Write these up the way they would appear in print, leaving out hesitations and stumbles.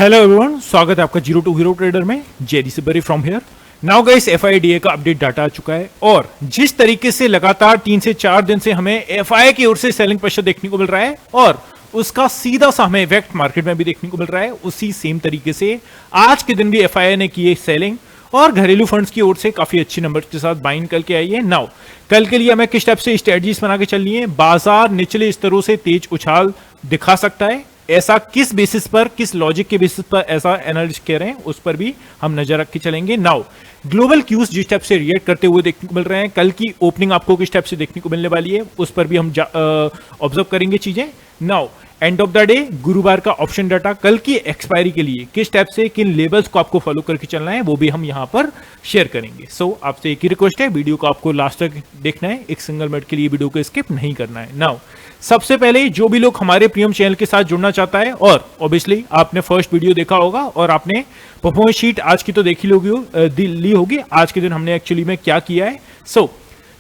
Hello everyone, स्वागत है आपका जीरो टू हीरो ट्रेडर में। जेडी सिबरी from here. Now guys, FIDA का अपडेट डाटा आ चुका है और जिस तरीके से लगातार 3 से 4 दिन से हमें एफआई की ओर से सेलिंग प्रेशर देखने को मिल रहा है और उसका सीधा सा हमें इफेक्ट मार्केट में भी देखने को मिल रहा है, उसी सेम तरीके से आज के दिन भी एफआई ने की सेलिंग और घरेलू फंड्स की ओर से काफी अच्छी नंबर्स के साथ बाइंग करके आई है। नाउ कल के लिए हमें किस टाइप से स्ट्रेटजीज बना के चलनी है। बाजार निचले स्तरों से तेज उछाल दिखा सकता है, ऐसा किस बेसिस पर, किस लॉजिक के बेसिस पर ऐसा एनालिस्ट कह रहे हैं, उस पर भी हम नजर रख के चलेंगे। नाउ ग्लोबल क्यूज जिस टाइप से रिएक्ट करते हुए देखने को मिल रहे हैं, कल की ओपनिंग आपको किस टाइप से देखने को मिलने वाली है, उस पर भी हम ऑब्जर्व करेंगे चीजें। Now end of the day गुरुवार का ऑप्शन डाटा कल की एक्सपायरी के लिए किस टाइप से किन लेवल्स को आपको फॉलो करके चलना है, वो भी हम यहां पर शेयर करेंगे। सो आपसे एक ही रिक्वेस्ट है, वीडियो को आपको लास्ट तक देखना है, एक सिंगल मिनट के लिए वीडियो को स्किप नहीं करना है। नाउ सबसे पहले जो भी लोग हमारे प्रीमियम चैनल के साथ जुड़ना चाहता है, और ऑब्वियसली आपने फर्स्ट वीडियो देखा होगा और आपने परफॉर्मेंस शीट आज की तो देखी ली होगी, आज के दिन हमने एक्चुअली में क्या किया है। सो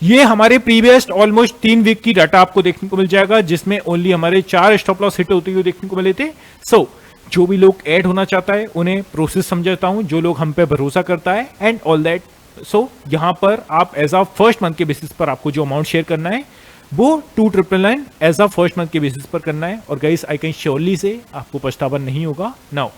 ये हमारे प्रीवियस ऑलमोस्ट 3 वीक की डाटा आपको देखने को मिल जाएगा, जिसमें ओनली हमारे 4 स्टॉप लॉस हिट होते हुए देखने को मिले थे। सो जो भी लोग ऐड होना चाहता है उन्हें प्रोसेस समझाता हूं, जो लोग हम पे भरोसा करता है एंड ऑल दैट। सो यहां पर आप एज अ फर्स्ट मंथ के बेसिस पर आपको जो अमाउंट शेयर करना है वो 2999 एज अ फर्स्ट मंथ के बेसिस पर करना है। और गाइस आई कैन श्योरली से आपको पछतावा नहीं होगा। नाउ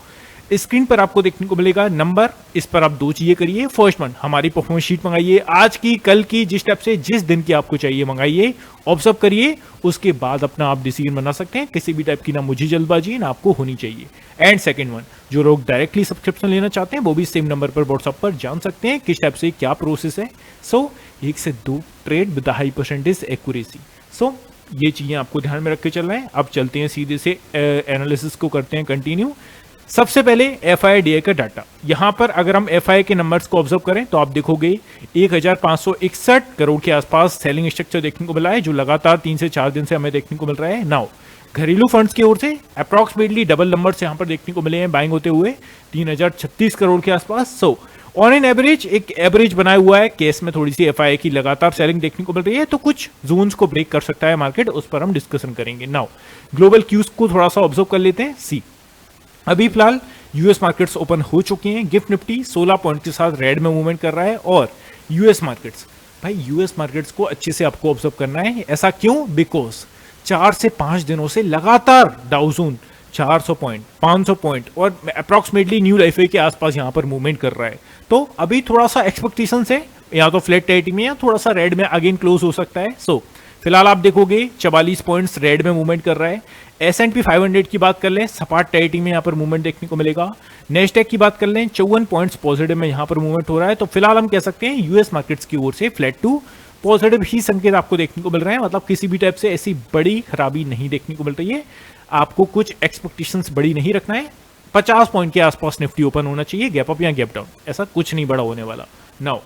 स्क्रीन पर आपको देखने को मिलेगा नंबर, इस पर आप 2 चीजें करिए। फर्स्ट वन, हमारी परफॉर्मेंस शीट मंगाइए, आज की, कल की, जिस टाइप से जिस दिन की आपको चाहिए मंगाइए, ऑब्जर्व करिए, उसके बाद अपना आप डिसीजन बना सकते हैं। किसी भी टाइप की ना मुझे जल्दबाजी ना आपको होनी चाहिए। एंड सेकंड वन, जो लोग डायरेक्टली सब्सक्रिप्शन लेना चाहते हैं वो भी सेम नंबर पर व्हाट्सएप पर जान सकते हैं किस टाइप से क्या प्रोसेस है। सो 1 से 2 trade with high percentage accuracy. So ये चीजें आपको ध्यान में रख के चलना है। अब चलते हैं सीधे से एनालिसिस को करते हैं कंटिन्यू। सबसे पहले एफआईडीए का डाटा, यहां पर अगर हम एफआई के नंबर्स को ऑब्जर्व करें तो आप देखोगे 1561 करोड़ के आसपास सेलिंग स्ट्रक्चर देखने को मिला है, जो लगातार 3 से 4 दिन से हमें देखने को मिल रहा है। नाउ घरेलू फंड्स की ओर से अप्रॉक्सीमेटली डबल नंबर्स यहां पर देखने को मिले हैं बाइंग होते हुए 3036 करोड़ के आसपास। सो ऑन एन एवरेज एक एवरेज बनाया हुआ है, केस में थोड़ी सी एफआई की लगातार सेलिंग देखने को मिल रही है, तो कुछ जोन्स को ब्रेक कर सकता है मार्केट, उस पर हम डिस्कशन करेंगे। नाउ ग्लोबल क्यूज को थोड़ा सा ऑब्जर्व कर लेते हैं। सी अभी फिलहाल यूएस मार्केट्स ओपन हो चुकी हैं। गिफ्ट निफ्टी 16 पॉइंट के साथ रेड में मूवमेंट कर रहा है और यूएस मार्केट्स, भाई यूएस मार्केट्स को अच्छे से आपको ऑब्जर्व करना है। ऐसा क्यों? बिकॉज 4 से 5 दिनों से लगातार डाउजोन 400 पॉइंट, 500 पॉइंट और अप्रॉक्सीमेटली न्यू लाइफ के आसपास यहां पर मूवमेंट कर रहा है। तो अभी थोड़ा सा एक्सपेक्टेशन से या तो फ्लैट टेरिटरी में या थोड़ा सा रेड में अगेन क्लोज हो सकता है। सो फिलहाल आप देखोगे 44 पॉइंट्स रेड में मूवमेंट कर रहा है। S&P 500 की बात कर लें, सपाट टेरिटरी में यहां पर मूवमेंट देखने को मिलेगा। नेस्डेक की बात कर लें, 54 पॉइंट्स पॉजिटिव में यहां पर मूवमेंट हो रहा है। तो फिलहाल हम कह सकते हैं यूएस मार्केट्स की ओर से फ्लैट टू पॉजिटिव ही संकेत आपको देखने को मिल रहे हैं, मतलब किसी भी टाइप से ऐसी बड़ी खराबी नहीं देखने को मिल रही है। आपको कुछ एक्सपेक्टेशंस बड़ी नहीं रखना है। 50 पॉइंट के आसपास निफ्टी ओपन होना चाहिए, गैप अप या गैप डाउन, ऐसा कुछ नहीं बड़ा होने वाला। नाउ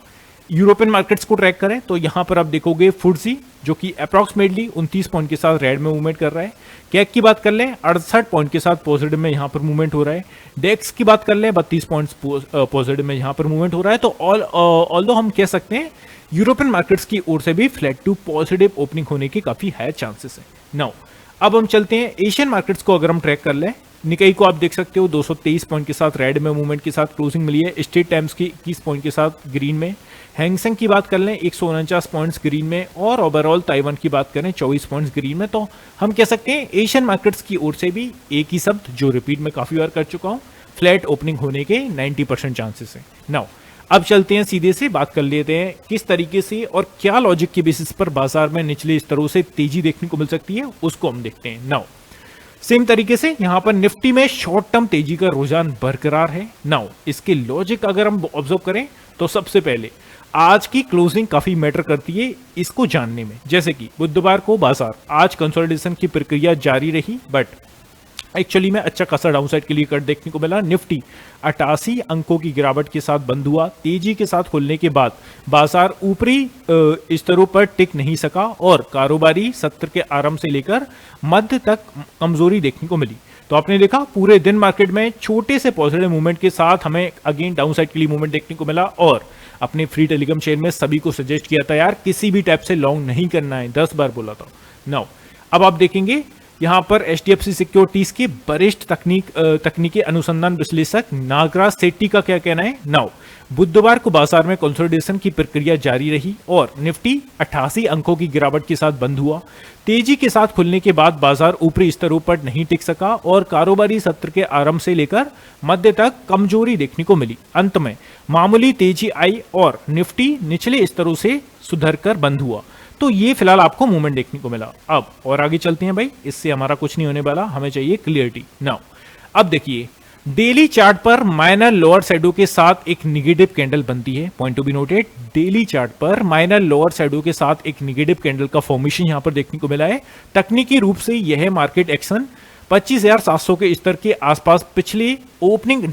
यूरोपियन मार्केट्स को ट्रैक करें तो यहां पर आप देखोगे फुट्सी जो कि अप्रॉक्सीमेटली 29 पॉइंट के साथ रेड में मूवमेंट कर रहा है। कैक की बात कर लें 68 पॉइंट के साथ पॉजिटिव में यहां पर मूवमेंट हो रहा है। डेक्स की बात कर लें 32 पॉइंट्स पॉजिटिव में यहां पर मूवमेंट हो रहा है। तो ऑल्दो हम कह सकते हैं यूरोपियन मार्केट्स की ओर से भी फ्लैट टू पॉजिटिव ओपनिंग होने की काफी हाई चांसेस है। नाउ अब हम चलते हैं एशियन मार्केट्स को अगर हम ट्रैक कर लें, निकाई को आप देख सकते हो 223 पॉइंट के साथ रेड में मूवमेंट के साथ क्लोजिंग मिली है। स्ट्रेट टाइम्स की 21 पॉइंट के साथ ग्रीन में। हैंगसेंग की बात कर लें 149 पॉइंट्स ग्रीन में और ओवरऑल ताइवान की बात करें 24 पॉइंट्स ग्रीन में। तो हम कह सकते हैं एशियन मार्केट्स की ओर से भी एक ही शब्द जो रिपीट में काफी बार कर चुका हूं, फ्लैट ओपनिंग होने के 90% चांसेस है। नाउ अब चलते हैं सीधे से बात कर लेते हैं किस तरीके से और क्या लॉजिक के बेसिस पर बाजार में निचले स्तरों से तेजी देखने को मिल सकती है, उसको हम देखते हैं। नाउ सेम तरीके से यहां पर निफ्टी में शॉर्ट टर्म तेजी का रुझान बरकरार है। नाउ इसके लॉजिक अगर हम ऑब्जर्व करें तो सबसे पहले आज की क्लोजिंग काफी मैटर करती है इसको जानने में। जैसे कि बुधवार को बाजार आज कंसोलिडेशन की प्रक्रिया जारी रही, बट एक्चुअली में अच्छा खासा डाउनसाइड के लिए कट देखने को मिला। निफ्टी 88 अंकों की गिरावट के साथ बंद हुआ। तेजी के साथ खुलने के बाद बाजार ऊपरी स्तरों पर टिक नहीं सका और कारोबारी सत्र के आरंभ से लेकर मध्य तक कमजोरी देखने को मिली। तो आपने देखा पूरे दिन मार्केट में छोटे से पॉजिटिव मूवमेंट के साथ हमें अगेन डाउनसाइड के लिए मूवमेंट देखने को मिला और अपने फ्री टेलीग्राम चैनल में सभी को सजेस्ट किया था यार किसी भी टाइप से लॉन्ग नहीं करना है, 10 बार बोला था। नाउ अब आप देखेंगे यहाँ पर HDFC सिक्योरिटीज के वरिष्ठ तकनीकी अनुसंधान विश्लेषक नागराज सेट्टी का क्या कहना है। नाउ बुधवार को बाजार में कंसोलिडेशन की प्रक्रिया जारी रही और निफ्टी 88 अंकों की गिरावट के साथ बंद हुआ। तेजी के साथ खुलने के बाद बाजार ऊपरी स्तरों पर नहीं टिक सका और कारोबारी सत्र के आरंभ से लेकर मध्य तक कमजोरी देखने को मिली। अंत में मामूली तेजी आई और निफ्टी निचले स्तरों से सुधरकर बंद हुआ। तो ये फिलहाल आपको मूवमेंट देखने को मिला। अब और आगे चलते हैं भाई, इससे हमारा कुछ नहीं होने वाला, हमें चाहिए क्लियरिटी। नाउ अब देखिए डेली चार्ट पर माइनर लोअर शैडो के साथ एक निगेटिव कैंडल बनती है। Point to be noted, daily chart पर माइनर लोअर शैडो के साथ एक निगेटिव कैंडल का फॉर्मेशन यहां पर देखने को मिला है। तकनीकी रूप से यह मार्केट एक्शन 25,700 के स्तर के आसपास पिछले ओपनिंग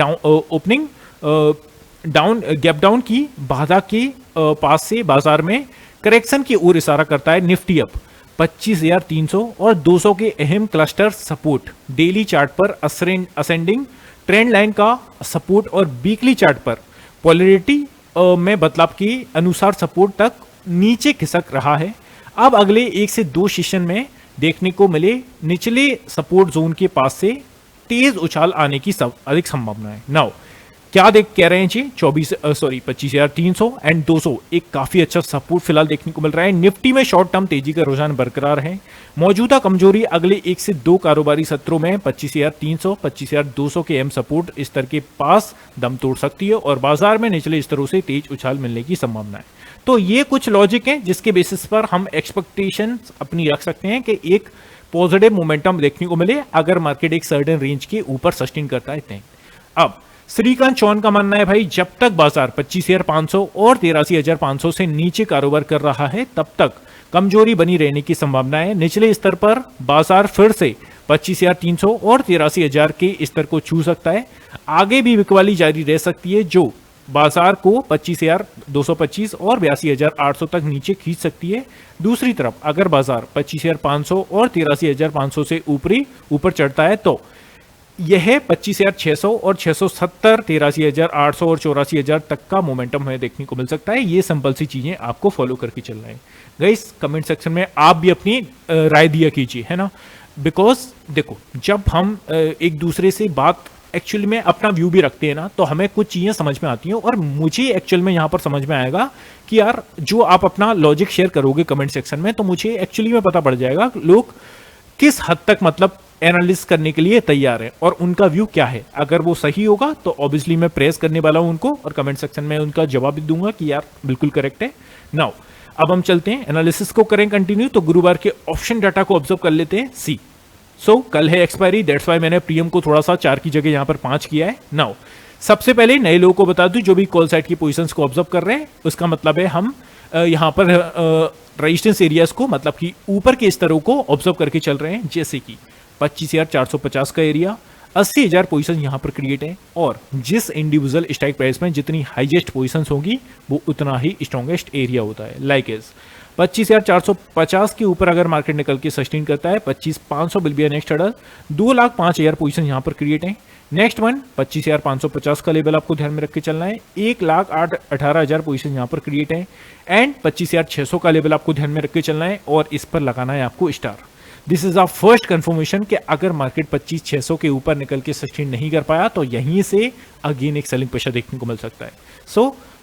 डाउन गैप डाउन की बाधा के पास से बाजार में करेक्शन की ओर इशारा करता है। निफ्टी अप 25,300 और 200 के अहम क्लस्टर सपोर्ट, डेली चार्ट पर असेंडिंग ट्रेंड लाइन का सपोर्ट और वीकली चार्ट पर पोलैरिटी में बदलाव के अनुसार सपोर्ट तक नीचे खिसक रहा है। अब अगले 1 से 2 सेशन में देखने को मिले निचले सपोर्ट जोन के पास से तेज उछाल आने की अधिक संभावना है। नाउ क्या कह रहे हैं जी, 25,300 एंड 200 एक काफी अच्छा सपोर्ट फिलहाल देखने को मिल रहा है। निफ्टी में शॉर्ट टर्म तेजी का रुझान बरकरार है। मौजूदा कमजोरी अगले 1 से 2 कारोबारी सत्रों में 25,300 25,200 के एम सपोर्ट स्तर के पास दम तोड़ सकती है और बाजार में निचले स्तरों से तेज उछाल मिलने की संभावना है। तो ये कुछ लॉजिक है जिसके बेसिस पर हम एक्सपेक्टेशन अपनी रख सकते हैं कि एक पॉजिटिव मोमेंटम देखने को मिले अगर मार्केट एक सर्टेन रेंज के ऊपर सस्टेन करता है। अब श्रीकांत चौहान का मानना है भाई, जब तक बाजार 25,500 और 83,500 से नीचे कारोबार कर रहा है तब तक कमजोरी बनी रहने की संभावना है। निचले स्तर पर बाजार फिर से 25,300 और 83,000 के स्तर को छू सकता है। आगे भी बिकवाली जारी रह सकती है जो बाजार को 25,225 और 82,800 तक नीचे खींच सकती है। दूसरी तरफ अगर बाजार 25,500 और 83,500 से ऊपर चढ़ता है तो यह 25,600 और 670, 83,800 और 84,000 तक का मोमेंटम हमें देखने को मिल सकता है। ये सिंपल सी चीजें आपको फॉलो करके चलना है। गाइस कमेंट सेक्शन में आप भी अपनी राय दिया कीजिए, है ना। बिकॉज देखो जब हम एक दूसरे से बात एक्चुअली में अपना व्यू भी रखते हैं ना तो हमें कुछ चीजें समझ में आती हैं और मुझे एक्चुअल में यहां पर समझ में आएगा कि यार जो आप अपना लॉजिक शेयर करोगे कमेंट सेक्शन में तो मुझे एक्चुअली में पता पड़ जाएगा लोग किस हद तक मतलब एनालिसिस करने के लिए तैयार है और उनका व्यू क्या है। अगर वो सही होगा तो ऑब्वियसली मैं प्रेस करने वाला हूं उनको और कमेंट सेक्शन में उनका जवाब भी दूंगा कि यार बिल्कुल करेक्ट है। नाउ अब हम चलते हैं एनालिसिस को करें कंटिन्यू। तो गुरुवार के ऑप्शन डाटा को ऑब्जर्व कर लेते हैं। सी कल है एक्सपायरी, दैट्स वाई मैंने प्रीमियम को थोड़ा सा 4 की जगह यहां पर 5 किया है। नाउ सबसे पहले नए लोगों को बता दूं जो भी कॉल साइड की पोजीशंस को ऑब्जर्व कर रहे हैं उसका मतलब है हम यहां पर रेजिस्टेंस एरियाज को मतलब कि ऊपर के स्तरों को ऑब्जर्व करके चल रहे हैं। जैसे कि 25,450 का एरिया, 80,000 पोजीशन यहां पर क्रिएट है और जिस इंडिविजुअल स्ट्राइक प्राइस में जितनी हाईएस्ट पोजीशंस होंगी वो उतना ही स्ट्रॉन्गेस्ट एरिया होता है। लाइक इज 25,450 के ऊपर अगर मार्केट निकल के सस्टेन करता है 25,500 will be a next hurdle. 2,05,000 position यहां पर क्रिएट है। नेक्स्ट वन 25,550 का लेवल आपको ध्यान में रख के चलना है। 1,18,000 पोजीशन यहां पर क्रिएट है एंड 25,600 का लेवल आपको ध्यान में रख के चलना है और इस पर लगाना है आपको star. This is a first confirmation कि अगर मार्केट 25,600 के ऊपर निकल के सस्टेन नहीं कर पाया तो यहीं से अगेन एक सेलिंग प्रेशर देखने को मिल सकता है।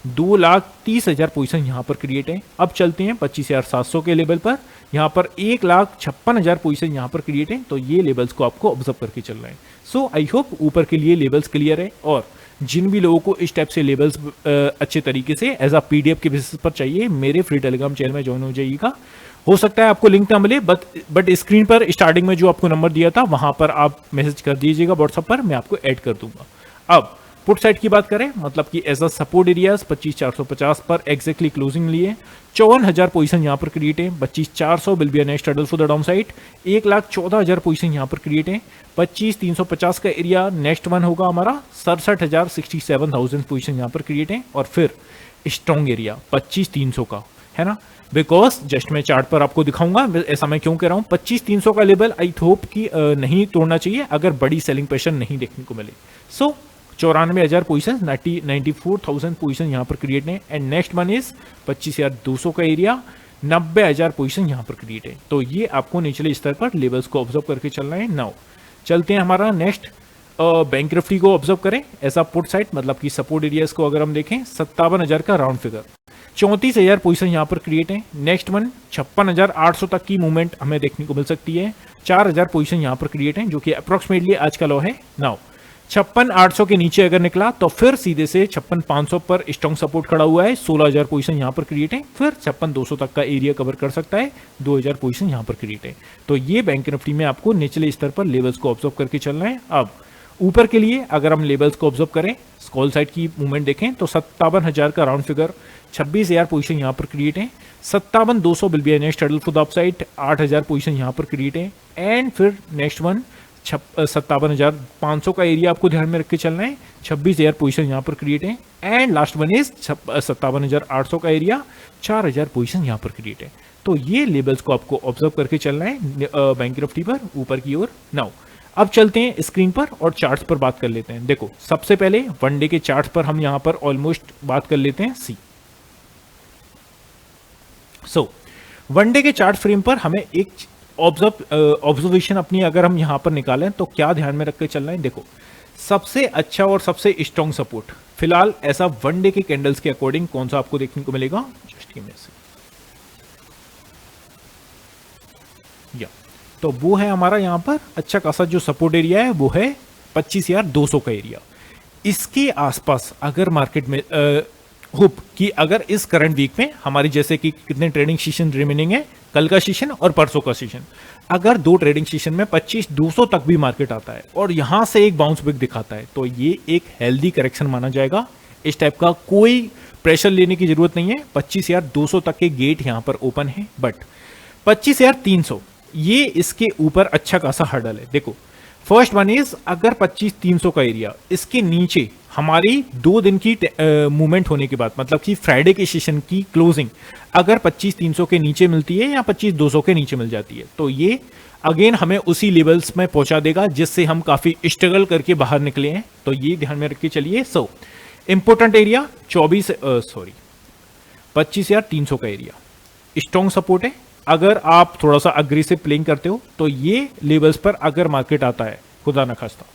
2,30,000 पोजीशन यहां पर क्रिएट है। अब चलते हैं 25,700 के लेवल पर। यहां पर 1,56,000 पोजीशन यहां पर क्रिएट है तो ये लेवल्स को आपको ऑब्जर्व करके चलना है। आई होप ऊपर के लिए लेवल्स क्लियर है और जिन भी लोगों को इस टाइप से लेवल्स अच्छे तरीके से एज अ पीडीएफ के बेसिस पर चाहिए मेरे फ्री टेलीग्राम चैनल में ज्वाइन हो जाइएगा। हो सकता है आपको लिंक ना मिले बट स्क्रीन पर स्टार्टिंग में जो आपको नंबर दिया था वहां पर आप मैसेज कर दीजिएगा व्हाट्सएप पर, मैं आपको ऐड कर दूंगा। अब पुट साइड की बात करें मतलब कि एज अ सपोर्ट एरियाज 25,450 पर एग्जैक्टली क्लोजिंग लिए 54,000 पोजीशन यहां पर क्रिएट है। 25,400 will be a next hurdle for the down side. 1,14,000 position यहां पर क्रिएट है। 25,350 का एरिया नेक्स्ट वन होगा हमारा। 67,000 पोजीशन यहां पर क्रिएट है और फिर स्ट्रॉन्ग एरिया 25,300 का है ना। बिकॉज जस्ट मैं चार्ट पर आपको दिखाऊंगा ऐसा मैं क्यों कह रहा हूं। 25,300 का लेवल आई होप कि नहीं तोड़ना चाहिए अगर बड़ी सेलिंग प्रेशर नहीं देखने को मिले। 94,000 पोजीशन 94,000 पोजीशन यहां पर क्रिएट है एंड नेक्स्ट वन इज 25,200 का एरिया। 90,000 पोजीशन यहाँ पर क्रिएट है। तो ये आपको निचले स्तर पर लेवल्स को ऑब्जर्व करके चलना है। नाउ चलते हैं हमारा नेक्स्ट बैंक निफ्टी को ऑब्जर्व करें ऐसा पुट साइड, मतलब कि सपोर्ट एरियाज को अगर हम देखें 57,000 का राउंड फिगर, 34,000 पोजीशन यहाँ पर क्रिएट है। नेक्स्ट वन 56,800 तक की मूवमेंट हमें देखने को मिल सकती है। 4,000 पोजीशन यहाँ पर क्रिएट है जो कि अप्रोक्सीमेटली आज का लो है। नाउ 56,800 के नीचे अगर निकला तो फिर सीधे से 56,500 पर स्ट्रॉन्ग सपोर्ट खड़ा हुआ है। 16,000 पोजीशन यहाँ पर क्रिएट है। फिर 56,200 तक का एरिया कवर कर सकता है। 2,000 पोजीशन यहाँ पर क्रिएट है। तो ये बैंक निफ्टी में आपको निचले स्तर पर लेवल्स को ऑब्जर्व करके चलना है। अब ऊपर के लिए अगर हम लेवल्स को ऑब्जर्व करें, कॉल साइड की मूवमेंट देखें तो 57,000 का राउंड फिगर, 26,000 पोजीशन यहाँ पर क्रिएट है। 57,200 will be next hurdle for the upside, 8,000 position यहाँ पर क्रिएट है। एंड फिर नेक्स्ट वन 57,500 का एरिया आपको ध्यान में रख के चलना है। 26,000 पोजीशन यहाँ पर क्रिएट है। एंड लास्ट वन इज 57,800 का एरिया, 4,000 पोजीशन यहाँ पर क्रिएट है। तो ये लेवल्स को आपको ऑब्जर्व करके चलना है बैंक निफ्टी पर ऊपर की ओर। नाउ अब चलते हैं स्क्रीन पर और चार्ट्स पर बात कर लेते हैं। देखो सबसे पहले वन डे के चार्ट्स पर हम यहां पर ऑलमोस्ट बात कर लेते हैं। वन डे के चार्ट फ्रेम पर हमें एक ऑब्जर्वेशन अपनी अगर हम यहां पर निकालें तो क्या ध्यान में रख के चलना है। देखो सबसे अच्छा और सबसे स्ट्रॉन्ग सपोर्ट फिलहाल ऐसा वन डे के कैंडल्स के अकॉर्डिंग कौन सा आपको देखने को मिलेगा, just give me a second. तो वो है हमारा यहां पर अच्छा खासा जो सपोर्ट एरिया है वो है 25,200 का एरिया। इसके आसपास अगर मार्केट में होप कि अगर इस करंट वीक में हमारी जैसे कि कितने ट्रेडिंग सेशन रिमेनिंग है, कल का सेशन और परसों का सेशन, अगर 2 ट्रेडिंग सेशन में 25,200 तक भी मार्केट आता है और यहां से एक बाउंस बैक दिखाता है तो ये एक हेल्दी करेक्शन माना जाएगा। इस टाइप का कोई प्रेशर लेने की जरूरत नहीं है। 25,200 तक के गेट यहां पर ओपन है, बट 25,300 ये इसके ऊपर अच्छा खासा हर्डल है। देखो फर्स्ट वन इज अगर 25,300 का एरिया इसके नीचे हमारी 2 दिन की मूवमेंट होने के बाद, मतलब कि फ्राइडे के सेशन की क्लोजिंग अगर 25,300 के नीचे मिलती है या 25,200 के नीचे मिल जाती है तो ये अगेन हमें उसी लेवल्स में पहुंचा देगा जिससे हम काफी स्ट्रगल करके बाहर निकले हैं। तो ये ध्यान में रख के चलिए। इंपोर्टेंट एरिया 25,300 का एरिया स्ट्रॉन्ग सपोर्ट है। अगर आप थोड़ा सा अग्रेसिव प्लेइंग करते हो तो ये लेवल्स पर अगर मार्केट आता है खुदा न खास्ता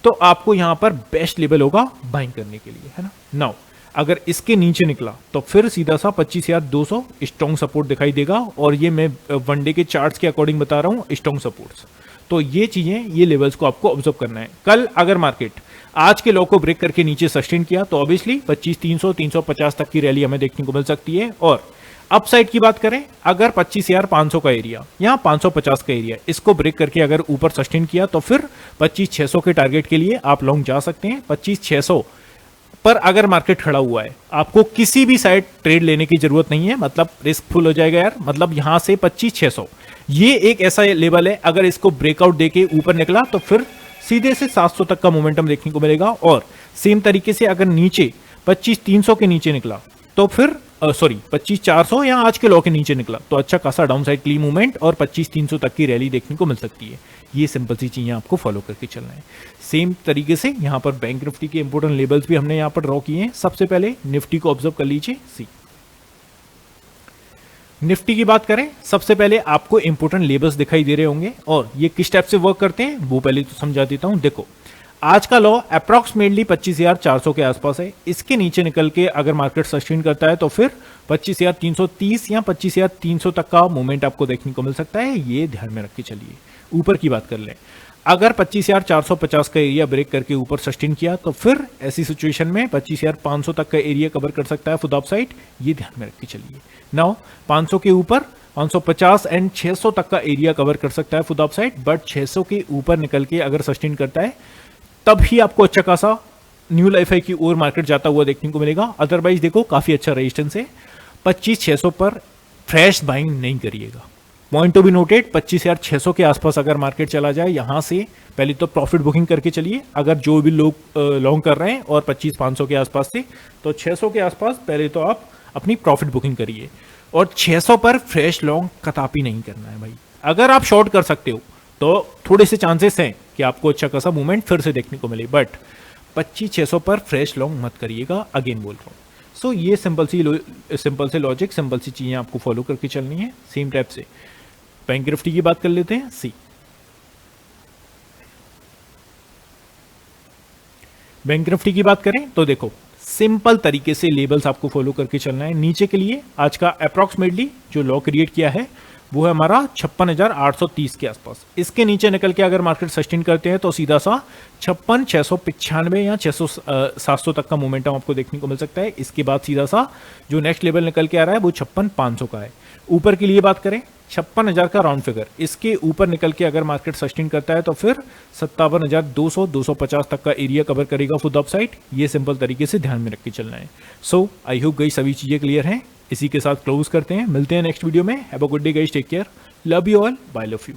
तो आपको यहां पर बेस्ट लेवल होगा बाइंग करने के लिए, है ना। नाउ अगर इसके नीचे निकला तो फिर सीधा सा 25,200 स्ट्रॉन्ग सपोर्ट दिखाई देगा और ये मैं वन डे के चार्ट्स के अकॉर्डिंग बता रहा हूं स्ट्रॉन्ग सपोर्ट्स। तो ये चीजें ये लेवल्स को आपको ऑब्जर्व करना है। कल अगर मार्केट आज के लो को ब्रेक करके नीचे सस्टेन किया तो ऑब्वियसली 25,300 350 तक की रैली हमें देखने को मिल सकती है। और अपसाइड की बात करें अगर 25,500 का एरिया यहाँ 550 का एरिया इसको ब्रेक करके अगर ऊपर सस्टेन किया तो फिर 25,600 के टारगेट के लिए आप लॉन्ग जा सकते हैं। 25,600 पर अगर मार्केट खड़ा हुआ है आपको किसी भी साइड ट्रेड लेने की जरूरत नहीं है, मतलब रिस्कफुल हो जाएगा यार। मतलब यहां से 25,600 ये एक ऐसा लेवल है अगर इसको ब्रेकआउट देके ऊपर निकला तो फिर सीधे से 700 तक का मोमेंटम देखने को मिलेगा। और सेम तरीके से अगर नीचे 25,300 के नीचे निकला तो फिर 25,400 या आज के लो के नीचे निकला तो अच्छा खासा डाउन साइड क्ली मूवमेंट और 25,300 तक की रैली देखने को मिल सकती है। ये सिंपल सी चीजें आपको फॉलो करके चलना है। सेम तरीके से यहाँ पर बैंक निफ्टी के इंपोर्टेंट लेवल्स भी हमने यहाँ पर ड्रॉ किए हैं। सबसे पहले निफ्टी को ऑब्जर्व कर लीजिए। निफ्टी की बात करें सबसे पहले आपको इंपोर्टेंट लेवल्स दिखाई दे रहे होंगे और ये किस टाइप से वर्क करते हैं वो पहले तो समझा देता हूं। देखो आज का लो अप्रॉक्सीमेटली 25,400 के आसपास है। इसके नीचे निकल के अगर मार्केट सस्टेन करता है तो फिर 25,330 या 25,300 तक का मूवमेंट आपको देखने को मिल सकता है। ये ध्यान में रख के चलिए। ऊपर की बात कर लें अगर 25,450 का एरिया ब्रेक करके ऊपर सस्टेन किया तो फिर ऐसी सिचुएशन में 25,500 तक का एरिया कवर कर सकता है फॉर द अपसाइड। ये ध्यान में रख के चलिए। नाउ 500 के ऊपर 550 एंड 600 तक का एरिया कवर कर सकता है फॉर द अपसाइड, बट 600 के ऊपर निकल के अगर सस्टेन करता है तब ही आपको अच्छा खासा न्यू लाइफ हाई की ओर मार्केट जाता हुआ देखने को मिलेगा। अदरवाइज देखो काफी अच्छा रेजिस्टेंस है। 25,600 पर फ्रेश बाइंग नहीं करिएगा। पॉइंट टू बी नोटेड 25,600 के आसपास अगर मार्केट चला जाए यहां से पहले तो प्रॉफिट बुकिंग करके चलिए। अगर जो भी लोग लॉन्ग कर रहे हैं और 25,500 के आसपास से तो 600 के आसपास पहले तो आप अपनी प्रॉफिट बुकिंग करिए और 600 पर फ्रेश लॉन्ग कदापि नहीं करना है भाई। अगर आप शॉर्ट कर सकते हो तो थोड़े से चांसेस हैं कि आपको अच्छा खासा मूवमेंट फिर से देखने को मिले, बट 25,600 पर फ्रेश लॉन्ग मत करिएगा, अगेन बोल रहा हूं। सो ये सिंपल से लॉजिक, सिंपल सी चीजें आपको फॉलो करके चलनी है। सेम टाइप से बैंक निफ्टी की बात कर लेते हैं। सी बैंक निफ्टी की बात करें तो देखो सिंपल तरीके से लेवल्स आपको फॉलो करके चलना है। नीचे के लिए आज का अप्रॉक्सीमेटली जो लो क्रिएट किया है वो है हमारा 56,830 के आसपास। इसके नीचे निकल के अगर मार्केट सस्टेन करते हैं तो सीधा सा 56,695 या 700 तक का मोमेंटम आपको देखने को मिल सकता है। इसके बाद सीधा सा जो नेक्स्ट लेवल निकल के आ रहा है वो 56,500 का है। ऊपर के लिए बात करें 56,000 का राउंड फिगर, इसके ऊपर निकल के अगर मार्केट सस्टेन करता है तो फिर 57,200 250 तक का एरिया कवर करेगा फॉर द अपसाइड। ये सिंपल तरीके से ध्यान में रख के चलना है। सो आई होप गई सभी चीजें क्लियर हैं। इसी के साथ क्लोज करते हैं, मिलते हैं नेक्स्ट वीडियो में। Have a good day guys, take care, love you all, bye love you.